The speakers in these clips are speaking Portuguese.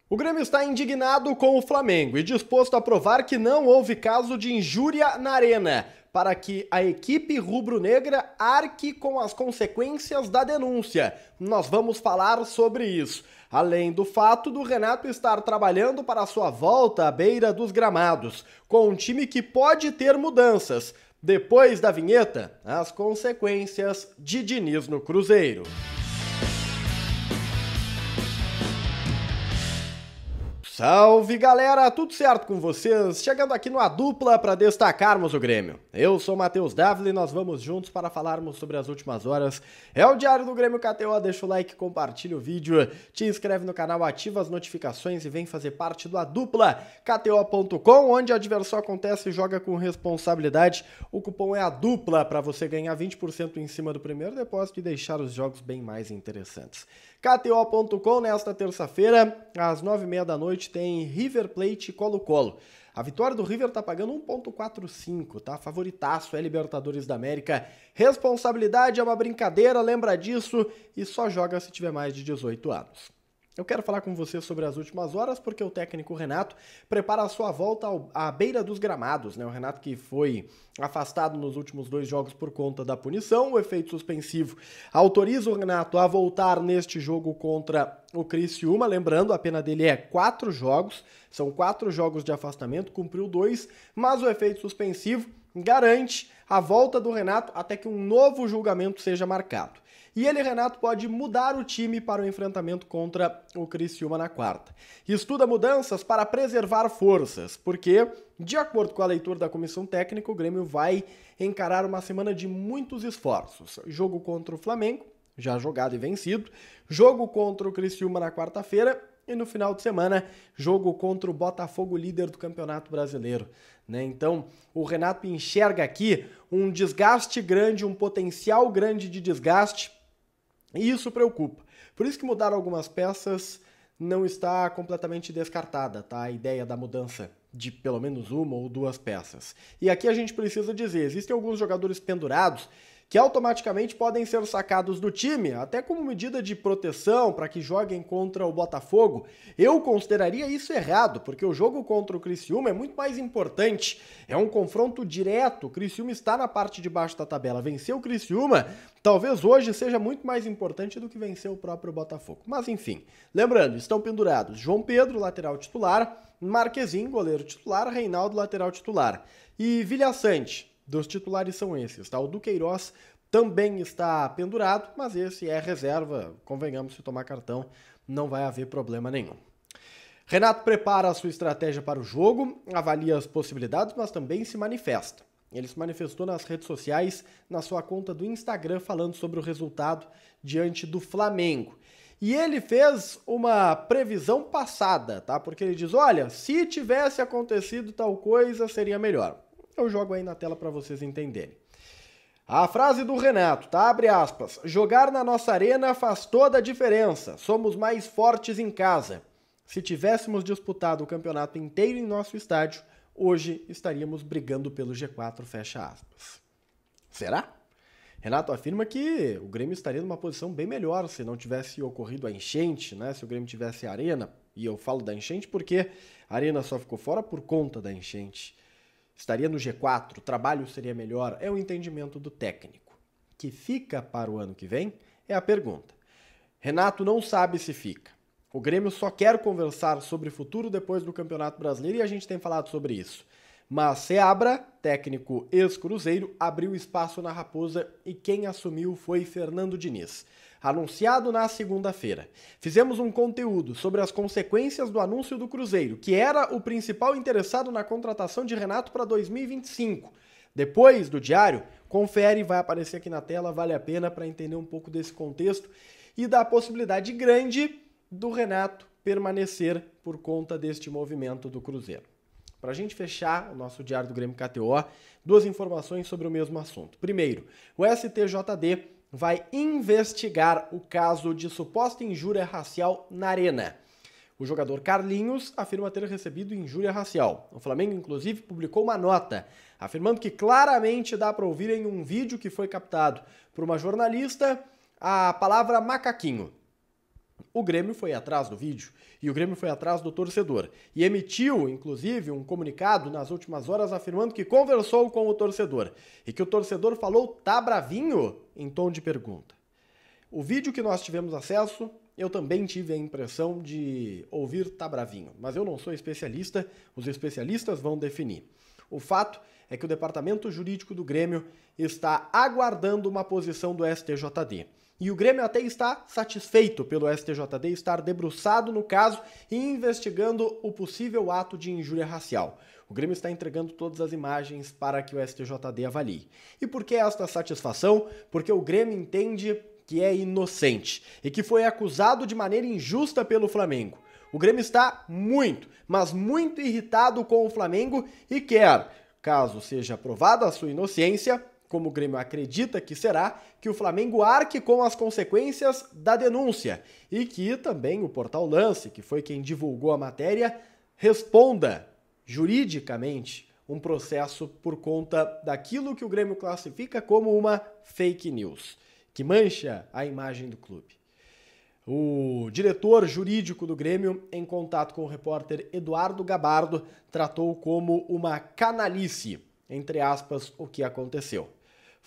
O Grêmio está indignado com o Flamengo e disposto a provar que não houve caso de injúria na arena, para que a equipe rubro-negra arque com as consequências da denúncia. Nós vamos falar sobre isso. Além do fato do Renato estar trabalhando para a sua volta à beira dos gramados, com um time que pode ter mudanças. Depois da vinheta, as consequências de Diniz no Cruzeiro. Salve galera, tudo certo com vocês? Chegando aqui no A Dupla para destacarmos o Grêmio. Eu sou Matheus Dávila e nós vamos juntos para falarmos sobre as últimas horas. É o Diário do Grêmio KTO, deixa o like, compartilha o vídeo, te inscreve no canal, ativa as notificações e vem fazer parte do A Dupla, KTO.com, onde a diversão acontece e joga com responsabilidade. O cupom é A Dupla para você ganhar 20% em cima do primeiro depósito e deixar os jogos bem mais interessantes. KTO.com, nesta terça-feira, às 9h30 da noite, tem River Plate e Colo-Colo. A vitória do River tá pagando 1,45, tá? Favoritaço, é Libertadores da América. Responsabilidade é uma brincadeira, lembra disso, e só joga se tiver mais de 18 anos. Eu quero falar com você sobre as últimas horas porque o técnico Renato prepara a sua volta à beira dos gramados, né? O Renato que foi afastado nos últimos 2 jogos por conta da punição, o efeito suspensivo autoriza o Renato a voltar neste jogo contra o Criciúma, lembrando, a pena dele é 4 jogos, são 4 jogos de afastamento, cumpriu 2, mas o efeito suspensivo garante a volta do Renato até que um novo julgamento seja marcado. E ele, Renato, pode mudar o time para o enfrentamento contra o Criciúma na quarta. Estuda mudanças para preservar forças, porque, de acordo com a leitura da comissão técnica, o Grêmio vai encarar uma semana de muitos esforços. Jogo contra o Flamengo, já jogado e vencido, jogo contra o Criciúma na quarta-feira e no final de semana, jogo contra o Botafogo, líder do Campeonato Brasileiro. Então, o Renato enxerga aqui um desgaste grande, um potencial grande de desgaste, e isso preocupa. Por isso que mudar algumas peças não está completamente descartada, tá? A ideia da mudança de pelo menos 1 ou 2 peças. E aqui a gente precisa dizer, existem alguns jogadores pendurados que automaticamente podem ser sacados do time, até como medida de proteção para que joguem contra o Botafogo. Eu consideraria isso errado, porque o jogo contra o Criciúma é muito mais importante. É um confronto direto, o Criciúma está na parte de baixo da tabela. Vencer o Criciúma, talvez hoje seja muito mais importante do que vencer o próprio Botafogo. Mas enfim, lembrando, estão pendurados João Pedro, lateral titular, Marquezinho, goleiro titular, Reinaldo, lateral titular. E Vilhaçante. Dos titulares são esses, tá? O Duqueiroz também está pendurado, mas esse é reserva, convenhamos, se tomar cartão não vai haver problema nenhum. Renato prepara a sua estratégia para o jogo, avalia as possibilidades, mas também se manifesta. Ele se manifestou nas redes sociais, na sua conta do Instagram, falando sobre o resultado diante do Flamengo. E ele fez uma previsão passada, tá? Porque ele diz, olha, se tivesse acontecido tal coisa, seria melhor. Eu jogo aí na tela para vocês entenderem. A frase do Renato, tá? Abre aspas. Jogar na nossa arena faz toda a diferença. Somos mais fortes em casa. Se tivéssemos disputado o campeonato inteiro em nosso estádio, hoje estaríamos brigando pelo G4, fecha aspas. Será? Renato afirma que o Grêmio estaria numa posição bem melhor se não tivesse ocorrido a enchente, né? Se o Grêmio tivesse a arena. E eu falo da enchente porque a arena só ficou fora por conta da enchente. Estaria no G4, o trabalho seria melhor, é o entendimento do técnico. Que fica para o ano que vem é a pergunta. Renato não sabe se fica. O Grêmio só quer conversar sobre o futuro depois do Campeonato Brasileiro e a gente tem falado sobre isso. Mas Seabra, técnico ex-Cruzeiro, abriu espaço na Raposa e quem assumiu foi Fernando Diniz. Anunciado na segunda-feira. Fizemos um conteúdo sobre as consequências do anúncio do Cruzeiro, que era o principal interessado na contratação de Renato para 2025. Depois do diário, confere, vai aparecer aqui na tela, vale a pena para entender um pouco desse contexto e da possibilidade grande do Renato permanecer por conta deste movimento do Cruzeiro. Para a gente fechar o nosso Diário do Grêmio KTO, 2 informações sobre o mesmo assunto. Primeiro, o STJD vai investigar o caso de suposta injúria racial na Arena. O jogador Carlinhos afirma ter recebido injúria racial. O Flamengo, inclusive, publicou uma nota afirmando que claramente dá para ouvir em um vídeo que foi captado por uma jornalista a palavra macaquinho. O Grêmio foi atrás do vídeo e o Grêmio foi atrás do torcedor e emitiu, inclusive, um comunicado nas últimas horas afirmando que conversou com o torcedor e que o torcedor falou "tá bravinho?" em tom de pergunta. O vídeo que nós tivemos acesso, eu também tive a impressão de ouvir "tá bravinho", mas eu não sou especialista, os especialistas vão definir. O fato é que o departamento jurídico do Grêmio está aguardando uma posição do STJD. E o Grêmio até está satisfeito pelo STJD estar debruçado no caso e investigando o possível ato de injúria racial. O Grêmio está entregando todas as imagens para que o STJD avalie. E por que esta satisfação? Porque o Grêmio entende que é inocente e que foi acusado de maneira injusta pelo Flamengo. O Grêmio está muito, mas muito irritado com o Flamengo e quer, caso seja aprovada a sua inocência, como o Grêmio acredita que será, que o Flamengo arque com as consequências da denúncia e que também o Portal Lance, que foi quem divulgou a matéria, responda juridicamente um processo por conta daquilo que o Grêmio classifica como uma fake news, que mancha a imagem do clube. O diretor jurídico do Grêmio, em contato com o repórter Eduardo Gabardo, tratou como uma canalice, entre aspas, o que aconteceu.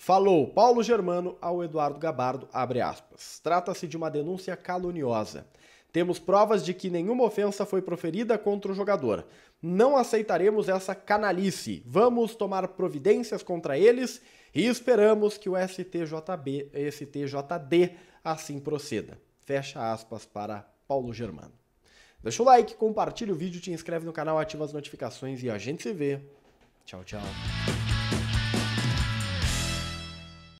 Falou Paulo Germano ao Eduardo Gabardo, abre aspas. Trata-se de uma denúncia caluniosa. Temos provas de que nenhuma ofensa foi proferida contra o jogador. Não aceitaremos essa canalice. Vamos tomar providências contra eles e esperamos que o STJD assim proceda. Fecha aspas para Paulo Germano. Deixa o like, compartilha o vídeo, te inscreve no canal, ativa as notificações e a gente se vê. Tchau, tchau.